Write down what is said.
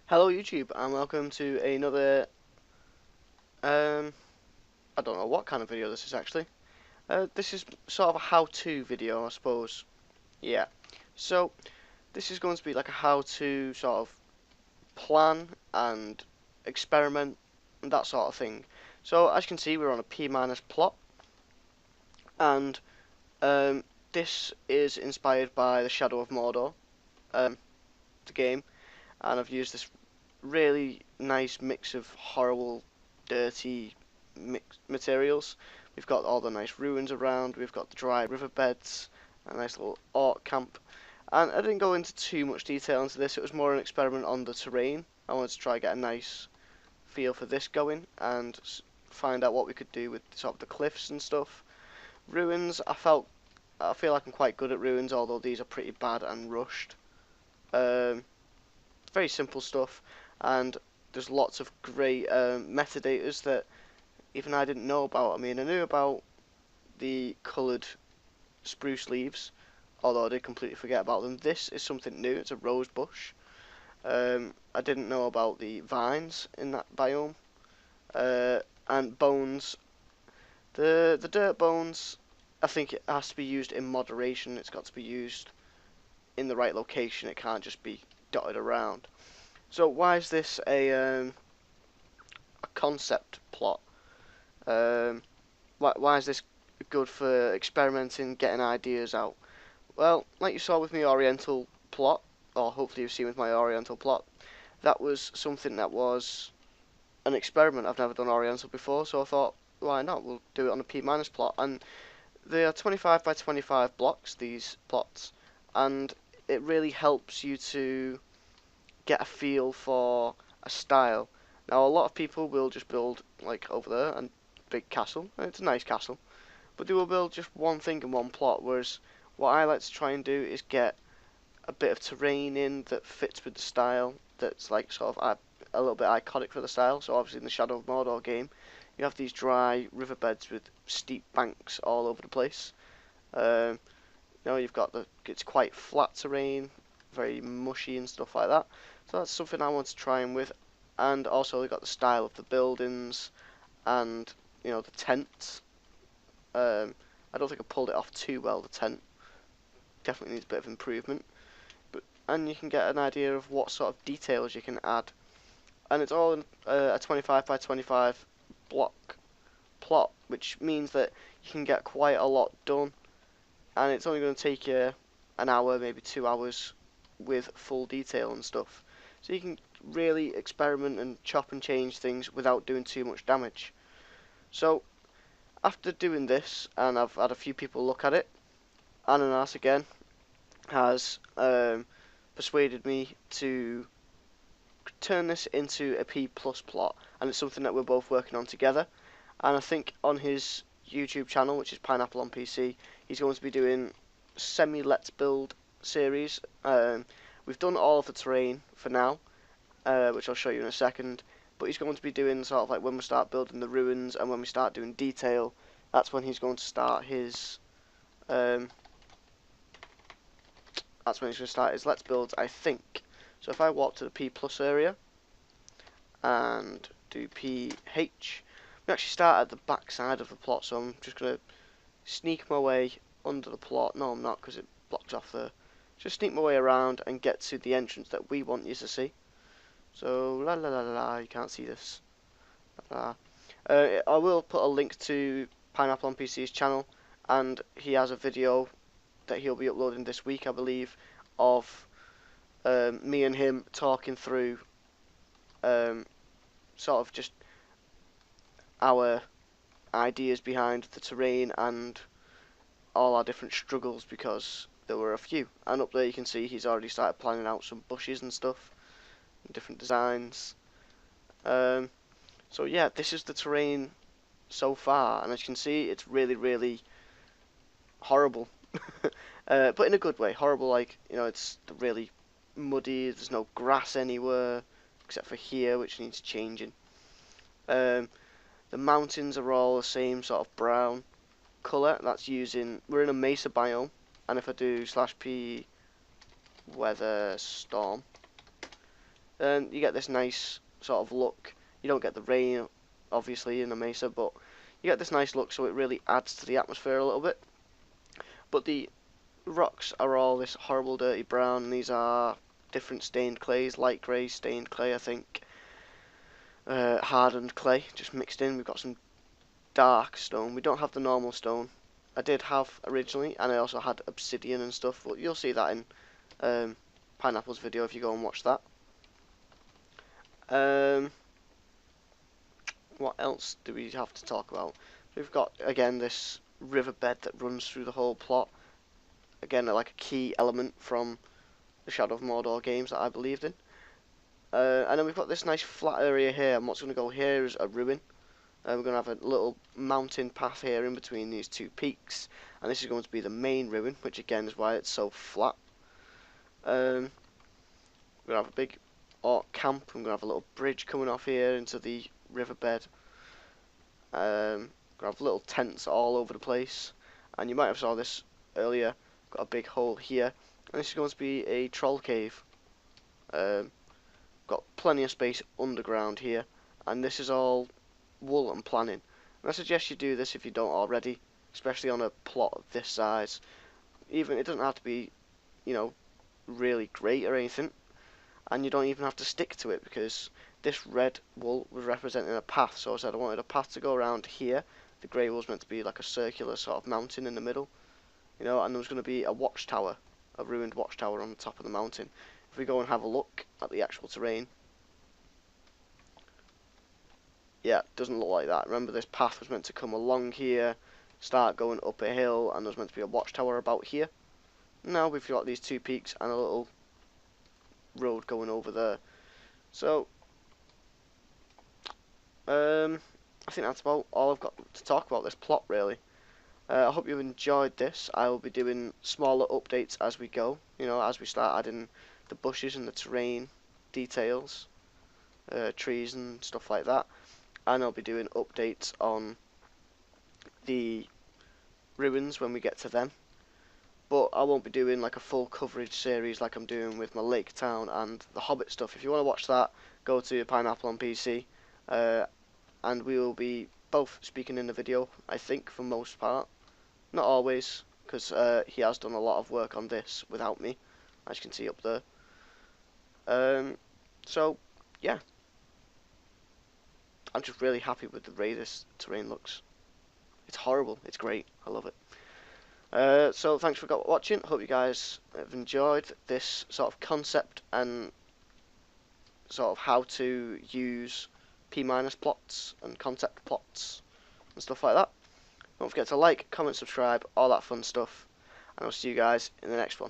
Hello YouTube and welcome to another I don't know what kind of video this is actually. This is sort of a how-to video, I suppose. Yeah. So this is going to be like a how-to sort of plan and experiment and that sort of thing. So as you can see, we're on a P- plot, and this is inspired by the Shadow of Mordor, the game, and I've used this really nice mix of horrible, dirty materials. We've got all the nice ruins around, we've got the dry riverbeds, a nice little orc camp. And I didn't go into too much detail into this, it was more an experiment on the terrain. I wanted to try and get a nice feel for this going and find out what we could do with sort of the cliffs and stuff. Ruins, I feel like I'm quite good at ruins, although these are pretty bad and rushed. Very simple stuff, and there's lots of great metadatas that even I didn't know about. I mean, I knew about the coloured spruce leaves, although I did completely forget about them. This is something new, it's a rose bush. I didn't know about the vines in that biome. And bones. The dirt bones, I think it has to be used in moderation, it's got to be used in the right location, it can't just be dotted around. So why is this a concept plot? Why is this good for experimenting, getting ideas out? Well, like you saw with my Oriental plot, or hopefully you've seen with my Oriental plot, that was something that was an experiment. I've never done Oriental before, so I thought, why not? We'll do it on a P- plot. And they are 25 by 25 blocks, these plots, and it really helps you to get a feel for a style. Now, a lot of people will just build, like over there, a big castle, and it's a nice castle, but they will build just one thing in one plot, whereas what I like to try and do is get a bit of terrain in that fits with the style, that's like sort of a little bit iconic for the style. So obviously in the Shadow of Mordor game, you have these dry riverbeds with steep banks all over the place. You've got it's quite flat terrain, very mushy and stuff like that. So that's something I want to try and with, and also they've got the style of the buildings and the tents. I don't think I pulled it off too well. The tent definitely needs a bit of improvement, and you can get an idea of what sort of details you can add. And it's all in a 25 by 25 block plot, which means that you can get quite a lot done, and it's only going to take you an hour, maybe 2 hours, with full detail and stuff. So you can really experiment and chop and change things without doing too much damage. So after doing this, and I've had a few people look at it, Ananas again has persuaded me to turn this into a P+ plot, and it's something that we're both working on together. And I think on his YouTube channel, which is Pineapple on PC, he's going to be doing semi-let's build series. We've done all of the terrain for now, which I'll show you in a second, but he's going to be doing sort of like when we start building the ruins and when we start doing detail, that's when he's going to start his let's builds, I think. So if I walk to the P+ area and do PH, we actually start at the back side of the plot, so I'm just going to sneak my way under the plot. No, I'm not, because it blocks off there. Just sneak my way around and get to the entrance that we want you to see. So, la la la la la, you can't see this. I will put a link to Pineapple on PC's channel, and he has a video that he'll be uploading this week, I believe, of me and him talking through sort of just our ideas behind the terrain and all our different struggles, because there were a few. And up there you can see he's already started planning out some bushes and stuff, and different designs. So yeah, this is the terrain so far, and as you can see, it's really, really horrible. But in a good way. Horrible, like, it's really muddy, there's no grass anywhere, except for here, which needs changing. The mountains are all the same sort of brown colour. We're in a mesa biome, and if I do /p weather storm, and you get this nice sort of look. You don't get the rain, obviously, in a mesa, but you get this nice look, so it really adds to the atmosphere a little bit. But the rocks are all this horrible dirty brown, and these are different stained clays, light grey stained clay, I think, hardened clay, just mixed in. We've got some dark stone. We don't have the normal stone. I did have originally, and I also had obsidian and stuff, but you'll see that in Pineapple's video if you go and watch that. What else do we have to talk about? We've got, again, this riverbed that runs through the whole plot. Again, like a key element from the Shadow of Mordor games that I believed in. And then we've got this nice flat area here, and what's going to go here is a ruin. We're going to have a little mountain path here in between these two peaks, and this is going to be the main ruin, which again is why it's so flat. We're going to have a big orc camp. I'm going to have a little bridge coming off here into the riverbed. Going to have little tents all over the place, and you might have saw this earlier. Got a big hole here, and this is going to be a troll cave. Got plenty of space underground here, and this is all wool and planning. And I suggest you do this if you don't already, especially on a plot of this size. Even it doesn't have to be, you know, really great or anything, and you don't even have to stick to it, because this red wool was representing a path. So I said I wanted a path to go around here. The grey wool was meant to be like a circular sort of mountain in the middle, you know, and there was going to be a watchtower, a ruined watchtower on the top of the mountain. If we go and have a look at the actual terrain, yeah, it doesn't look like that. Remember, this path was meant to come along here, start going up a hill, and there was meant to be a watchtower about here. Now we've got these two peaks and a little road going over there. So, I think that's about all I've got to talk about this plot, really. I hope you've enjoyed this. I will be doing smaller updates as we go, you know, as we start adding the bushes and the terrain details, trees and stuff like that. And I'll be doing updates on the ruins when we get to them. But I won't be doing like a full coverage series like I'm doing with my Lake Town and the Hobbit stuff. If you want to watch that, go to Pineapple on PC, and we will be both speaking in the video, I think, for most part. Not always, because he has done a lot of work on this without me, as you can see up there. So, yeah. I'm just really happy with the way this terrain looks. It's horrible. It's great. I love it. So thanks for watching. Hope you guys have enjoyed this sort of concept and sort of how to use P- plots and concept plots and stuff like that. Don't forget to like, comment, subscribe, all that fun stuff. And I'll see you guys in the next one.